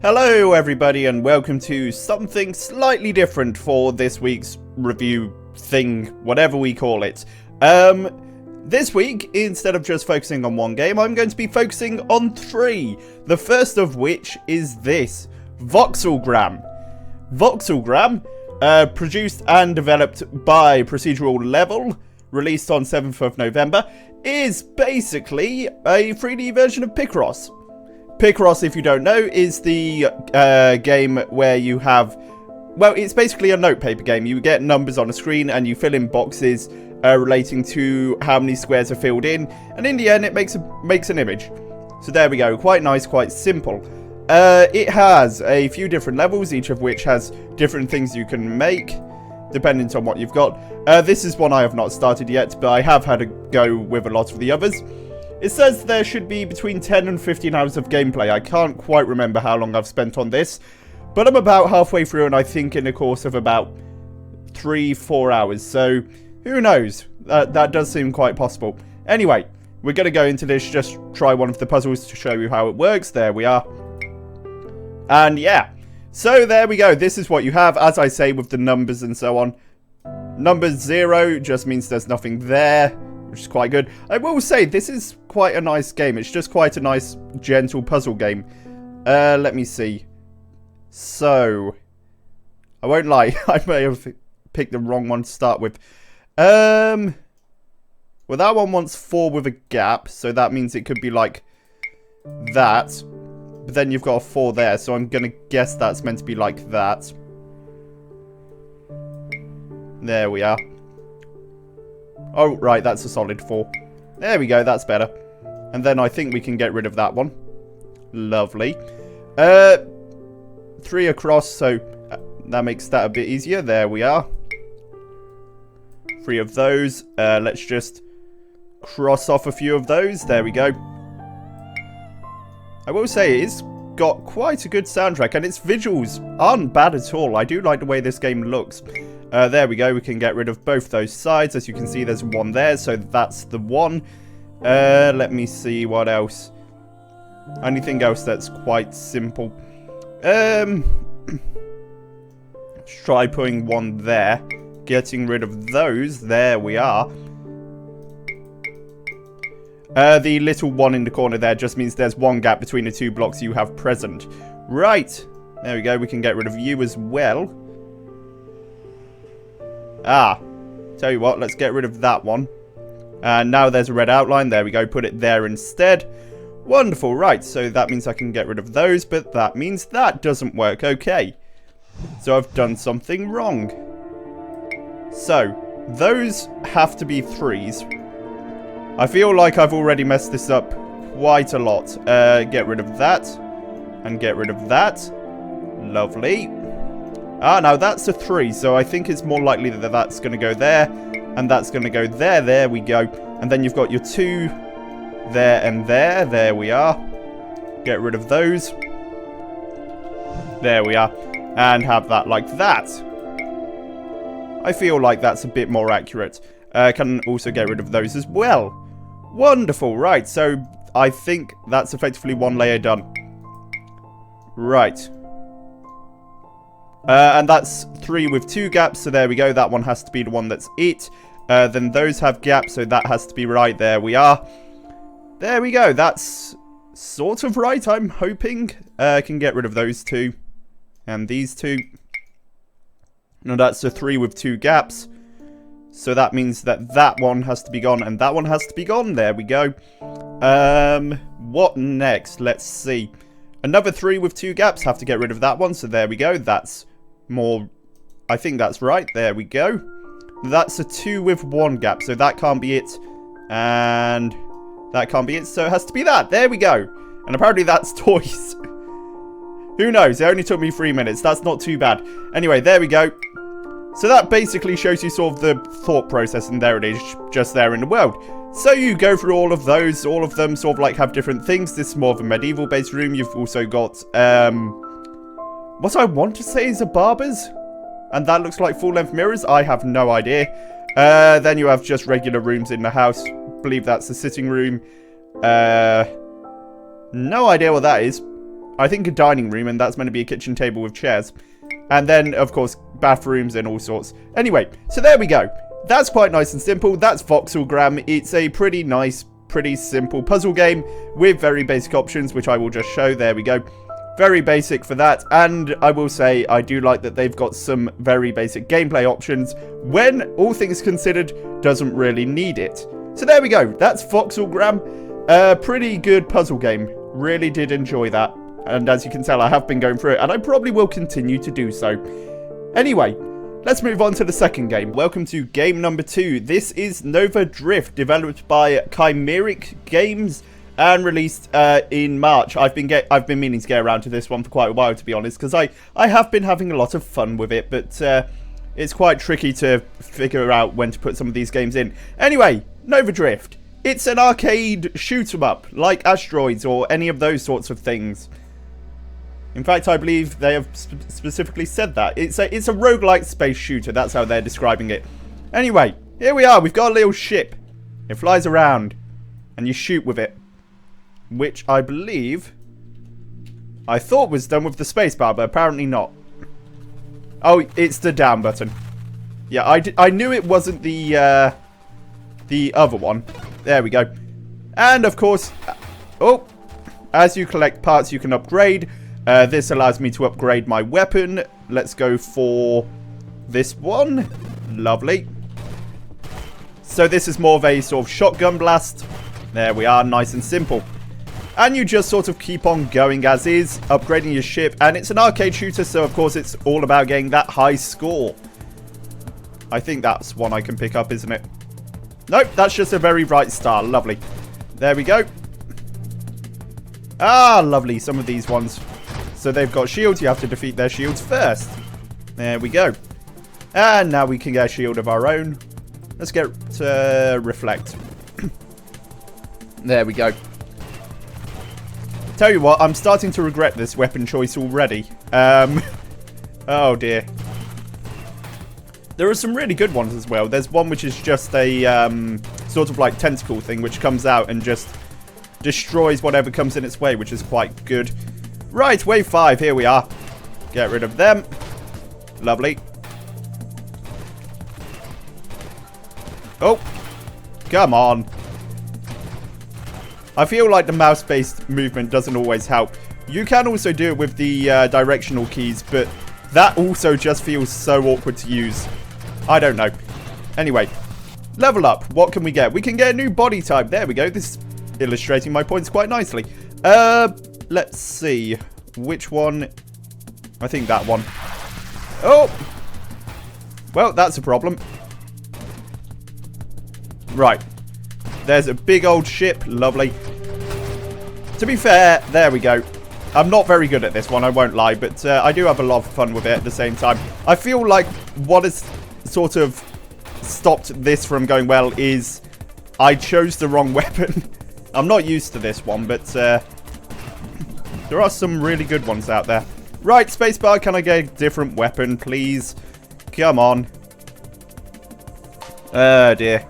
Hello everybody and welcome to something slightly different for this week's review thing, whatever we call it. This week, instead of just focusing on one game, I'm going to be focusing on three. The first of which is this, Voxelgram. Voxelgram, produced and developed by Procedural Level, released on 7th of November, is basically a 3D version of Picross. Picross, if you don't know, is the game where you have... Well, it's basically a notepaper game. You get numbers on a screen and you fill in boxes relating to how many squares are filled in. And in the end, it makes an image. So there we go. Quite nice, quite simple. It has a few different levels, each of which has different things you can make, depending on what you've got. This is one I have not started yet, but I have had a go with a lot of the others. It says there should be between 10 and 15 hours of gameplay. I can't quite remember how long I've spent on this, but I'm about halfway through and I think in a course of about 3-4 hours. So, who knows? That does seem quite possible. Anyway, we're going to go into this, just try one of the puzzles to show you how it works. There we are. And yeah, so there we go. This is what you have, as I say, with the numbers and so on. Number 0 just means there's nothing there, which is quite good. I will say, this is quite a nice game. It's just quite a nice, gentle puzzle game. Let me see. So, I won't lie. I may have picked the wrong one to start with. Well, that one wants 4 with a gap, so that means it could be like that. But then you've got a 4 there, so I'm going to guess that's meant to be like that. There we are. Oh, right, that's a solid 4. There we go, that's better. And then I think we can get rid of that one. Lovely. 3 across, so that makes that a bit easier. There we are. 3 of those. Let's just cross off a few of those. There we go. I will say it's got quite a good soundtrack, and its visuals aren't bad at all. I do like the way this game looks. There we go, we can get rid of both those sides. As you can see, there's one there, so that's the one. Let me see what else. Anything else that's quite simple? Let's try putting one there. Getting rid of those. There we are. The little one in the corner there just means there's one gap between the 2 blocks you have present. Right. There we go, we can get rid of you as well. Ah, tell you what, let's get rid of that one. And now there's a red outline. There we go, put it there instead. Wonderful, right, so that means I can get rid of those, but that means that doesn't work. Okay, so I've done something wrong. So, those have to be 3s. I feel like I've already messed this up quite a lot. Get rid of that, and get rid of that. Lovely. Ah, now that's a 3, so I think it's more likely that that's going to go there, and that's going to go there. There we go. And then you've got your 2 there and there. There we are. Get rid of those. There we are. And have that like that. I feel like that's a bit more accurate. Can also get rid of those as well. Wonderful. Right, so I think that's effectively one layer done. Right. And that's 3 with 2 gaps, so there we go. That one has to be the one that's it. Then those have gaps, so that has to be right. There we are. There we go. That's sort of right, I'm hoping. I can get rid of those 2. And these 2. Now that's a 3 with 2 gaps. So that means that that one has to be gone, and that one has to be gone. There we go. What next? Let's see. Another 3 with 2 gaps. Have to get rid of that one, so there we go. That's more... I think that's right. There we go. That's a 2 with 1 gap, so that can't be it. And that can't be it, so it has to be that. There we go. And apparently that's toys. Who knows? It only took me 3 minutes. That's not too bad. Anyway, there we go. So that basically shows you sort of the thought process, and there it is, just there in the world. So you go through all of those, all of them sort of like have different things. This is more of a medieval based room. You've also got, what I want to say is a barber's. And that looks like full-length mirrors. I have no idea. Then you have just regular rooms in the house. I believe that's the sitting room. No idea what that is. I think, a dining room, and that's meant to be a kitchen table with chairs. And then, of course, bathrooms and all sorts. Anyway, so there we go. That's quite nice and simple. That's Voxelgram. It's a pretty nice, pretty simple puzzle game with very basic options, which I will just show. There we go. Very basic for that. And I will say, I do like that they've got some very basic gameplay options when, all things considered, doesn't really need it. So there we go. That's Voxelgram. A pretty good puzzle game. Really did enjoy that. And as you can tell, I have been going through it, and I probably will continue to do so. Anyway, let's move on to the second game. Welcome to game number 2. This is Nova Drift, developed by Chimeric Games and released in March. I've been meaning to get around to this one for quite a while, to be honest, because I have been having a lot of fun with it, but it's quite tricky to figure out when to put some of these games in. Anyway, Nova Drift. It's an arcade shoot-'em-up, like Asteroids or any of those sorts of things. In fact, I believe they have specifically said that. It's a roguelite space shooter. That's how they're describing it. Anyway, here we are. We've got a little ship. It flies around. And you shoot with it. Which I believe I thought was done with the spacebar, but apparently not. Oh, it's the down button. Yeah, I knew it wasn't the other one. There we go. And, of course... Oh! As you collect parts, you can upgrade... this allows me to upgrade my weapon. Let's go for this one. Lovely. So this is more of a sort of shotgun blast. There we are, nice and simple. And you just sort of keep on going as is, upgrading your ship. And it's an arcade shooter, so of course it's all about getting that high score. I think that's one I can pick up, isn't it? Nope, that's just a very bright star. Lovely. There we go. Ah, lovely. Some of these ones... So they've got shields. You have to defeat their shields first. There we go. And now we can get a shield of our own. Let's get to reflect. There we go. Tell you what, I'm starting to regret this weapon choice already. Oh dear. There are some really good ones as well. There's one which is just a sort of like tentacle thing which comes out and just destroys whatever comes in its way, which is quite good. Right, wave 5, here we are. Get rid of them. Lovely. Oh, come on. I feel like the mouse-based movement doesn't always help. You can also do it with the directional keys, but that also just feels so awkward to use. I don't know. Anyway, level up. What can we get? We can get a new body type. There we go. This is illustrating my points quite nicely. Let's see. Which one? I think that one. Oh! Well, that's a problem. Right. There's a big old ship. Lovely. To be fair, there we go. I'm not very good at this one, I won't lie, but I do have a lot of fun with it at the same time. I feel like what has sort of stopped this from going well is I chose the wrong weapon. I'm not used to this one, but... there are some really good ones out there. Right, spacebar, can I get a different weapon, please? Come on. Oh, dear.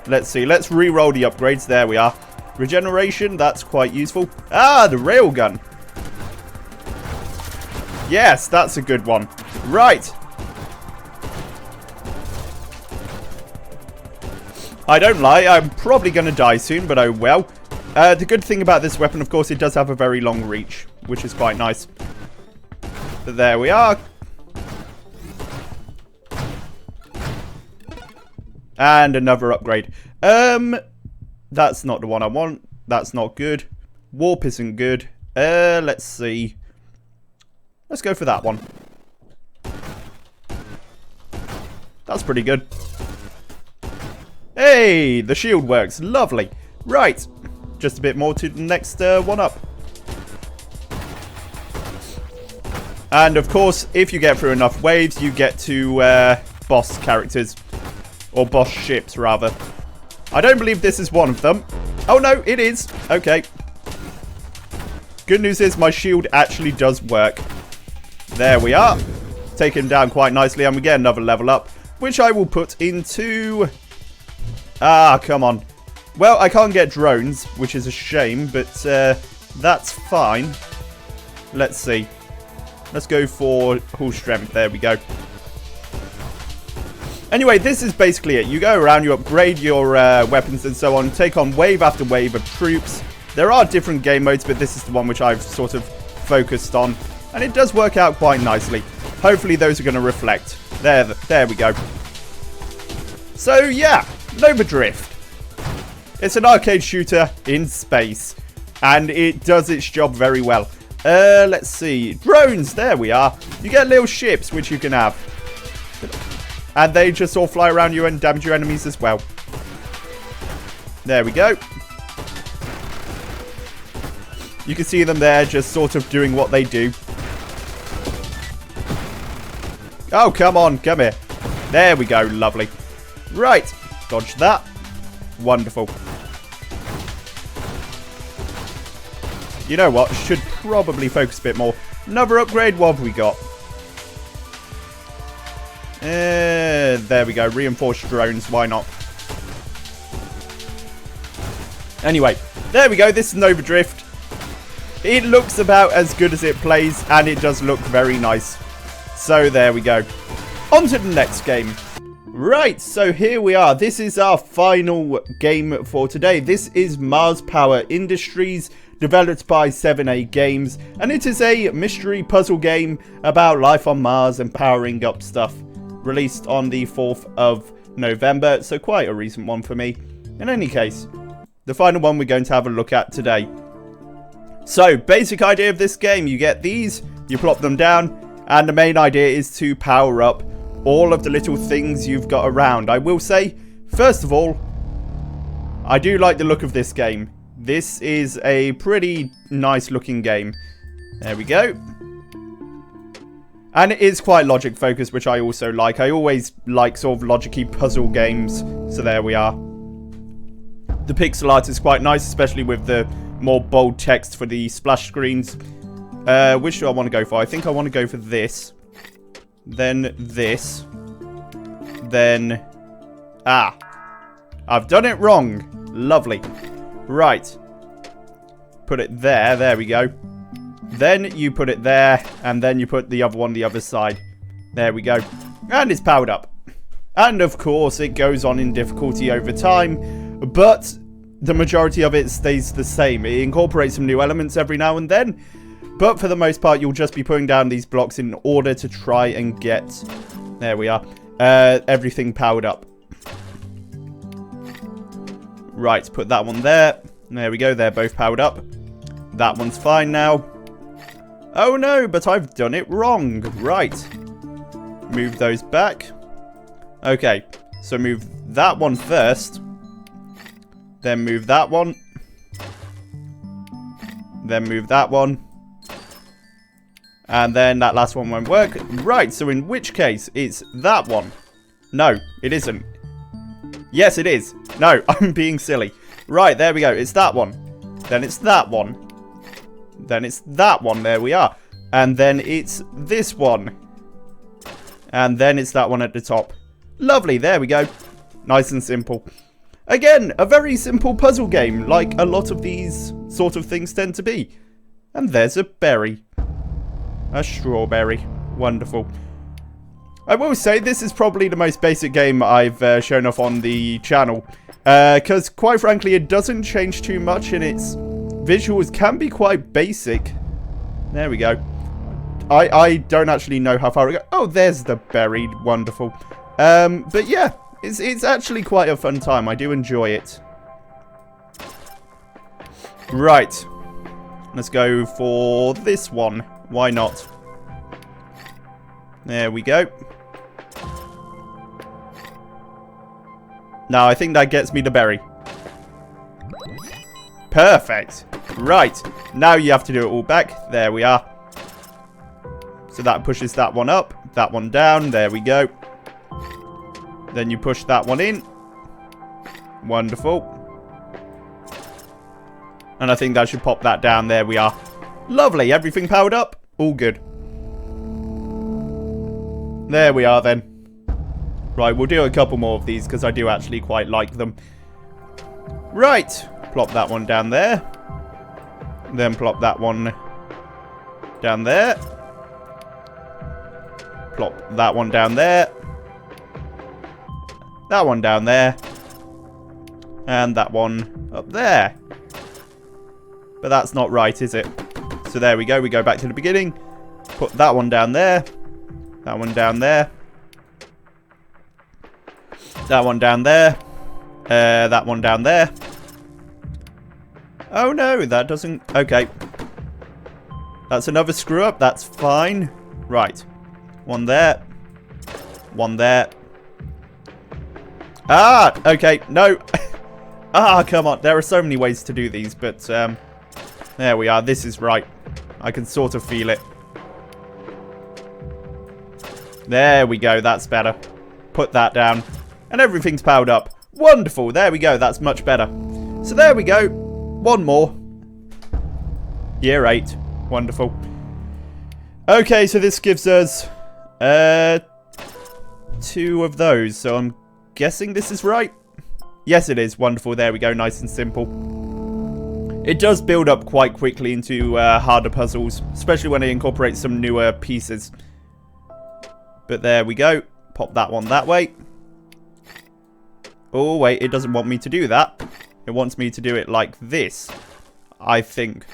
Let's see. Let's re-roll the upgrades. There we are. Regeneration, that's quite useful. Ah, the railgun. Yes, that's a good one. Right. I don't lie. I'm probably going to die soon, but oh well. The good thing about this weapon, of course, it does have a very long reach, which is quite nice. But there we are. And another upgrade. That's not the one I want. That's not good. Warp isn't good. Let's see. Let's go for that one. That's pretty good. Hey, the shield works. Lovely. Right. Just a bit more to the next one up. And of course, if you get through enough waves, you get to boss characters. Or boss ships, rather. I don't believe this is one of them. Oh no, it is. Okay. Good news is my shield actually does work. There we are. Taken down quite nicely, and we get another level up, which I will put into... Ah, come on. Well, I can't get drones, which is a shame, but That's fine. Let's see. Let's go for hull strength. There we go. Anyway, this is basically it. You go around, you upgrade your weapons and so on, take on wave after wave of troops. There are different game modes, but this is the one which I've sort of focused on. And it does work out quite nicely. Hopefully those are going to reflect. There we go. So yeah, Nova Drift. It's an arcade shooter in space. And it does its job very well. Let's see. Drones, there we are. You get little ships which you can have. And they just all fly around you and damage your enemies as well. There we go. You can see them there just sort of doing what they do. Oh, come on. Come here. There we go. Lovely. Right. Dodge that. Wonderful. You know what? Should probably focus a bit more. Another upgrade. What have we got? There we go. Reinforced drones. Why not? Anyway. There we go. This is Nova Drift. It looks about as good as it plays. And it does look very nice. So there we go. On to the next game. Right, so here we are. This is our final game for today. This is Mars Power Industries, developed by 7A Games, and it is a mystery puzzle game about life on Mars and powering up stuff. Released on the 4th of November, so quite a recent one for me. In any case, the final one we're going to have a look at today. So, basic idea of this game, you get these, you plop them down, and the main idea is to power up all of the little things you've got around. I will say, first of all, I do like the look of this game. This is a pretty nice looking game. There we go. And it is quite logic focused, which I also like. I always like sort of logic-y puzzle games. So there we are. The pixel art is quite nice, especially with the more bold text for the splash screens. Which do I want to go for? I think I want to go for this. Then this. Then... Ah. I've done it wrong. Lovely. Right. Put it there. There we go. Then you put it there. And then you put the other one the other side. There we go. And it's powered up. And of course it goes on in difficulty over time. But the majority of it stays the same. It incorporates some new elements every now and then. But for the most part, you'll just be putting down these blocks in order to try and get... There we are. Everything powered up. Right, put that one there. There we go, they're both powered up. That one's fine now. Oh no, but I've done it wrong. Right. Move those back. Okay, so move that one first. Then move that one. Then move that one. And then that last one won't work. Right, so in which case, it's that one. No, it isn't. Yes, it is. No, I'm being silly. Right, there we go. It's that one. Then it's that one. Then it's that one. There we are. And then it's this one. And then it's that one at the top. Lovely, there we go. Nice and simple. Again, a very simple puzzle game, like a lot of these sort of things tend to be. And there's a berry. A strawberry. Wonderful. I will say this is probably the most basic game I've shown off on the channel. Because quite frankly it doesn't change too much and its visuals can be quite basic. There we go. I don't actually know how far it goes. Oh, there's the berry. Wonderful. But yeah, it's actually quite a fun time. I do enjoy it. Right. Let's go for this one. Why not? There we go. Now, I think that gets me the berry. Perfect. Right. Now you have to do it all back. There we are. So that pushes that one up. That one down. There we go. Then you push that one in. Wonderful. And I think that should pop that down. There we are. Lovely. Everything powered up. All good. There we are then. Right, we'll do a couple more of these because I do actually quite like them. Right. Plop that one down there. Then plop that one down there. Plop that one down there. That one down there. And that one up there. But that's not right, is it? So there we go. We go back to the beginning. Put that one down there. That one down there. That one down there. That one down there. Oh no, that doesn't... Okay. That's another screw up. That's fine. Right. One there. One there. Ah! Okay, no. Ah, come on. There are so many ways to do these, but there we are. This is right. I can sort of feel it. There we go. That's better. Put that down. And everything's powered up. Wonderful. There we go. That's much better. So there we go. One more. Year 8. Wonderful. Okay, so this gives us 2 of those. So I'm guessing this is right. Yes, it is. Wonderful. There we go. Nice and simple. It does build up quite quickly into harder puzzles, especially when it incorporates some newer pieces. But there we go. Pop that one that way. Oh, wait. It doesn't want me to do that. It wants me to do it like this, I think.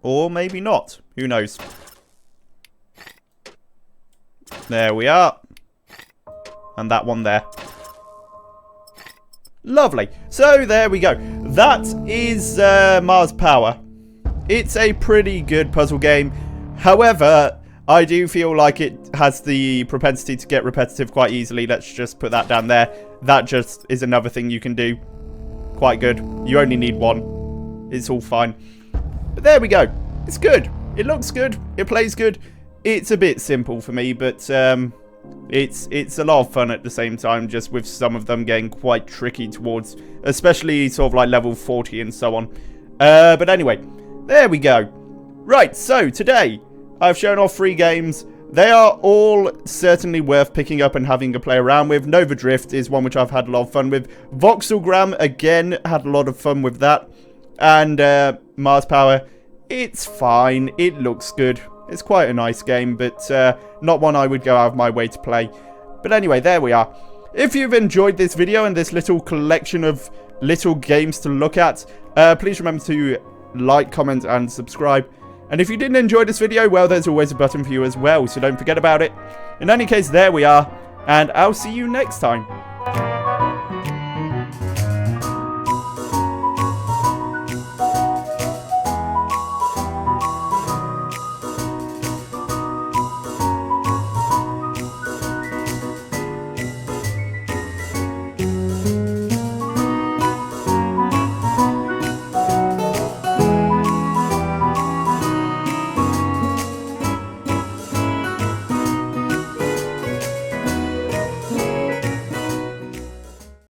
Or maybe not. Who knows? There we are. And that one there. Lovely. So there we go. That is Mars Power. It's a pretty good puzzle game. However, I do feel like it has the propensity to get repetitive quite easily. Let's just put that down there. That just is another thing you can do. Quite good. You only need one. It's all fine. But there we go. It's good. It looks good. It plays good. It's a bit simple for me, but it's a lot of fun at the same time, just with some of them getting quite tricky towards, especially sort of like level 40 and so on. But anyway, there we go. Right, so today I've shown off 3 games. They are all certainly worth picking up and having a play around with. Nova Drift is one which I've had a lot of fun with. Voxelgram, again, had a lot of fun with that. And Mars Power, it's fine. It looks good. It's quite a nice game, but not one I would go out of my way to play. But anyway, there we are. If you've enjoyed this video and this little collection of little games to look at, please remember to like, comment, and subscribe. And if you didn't enjoy this video, well, there's always a button for you as well, so don't forget about it. In any case, there we are, and I'll see you next time.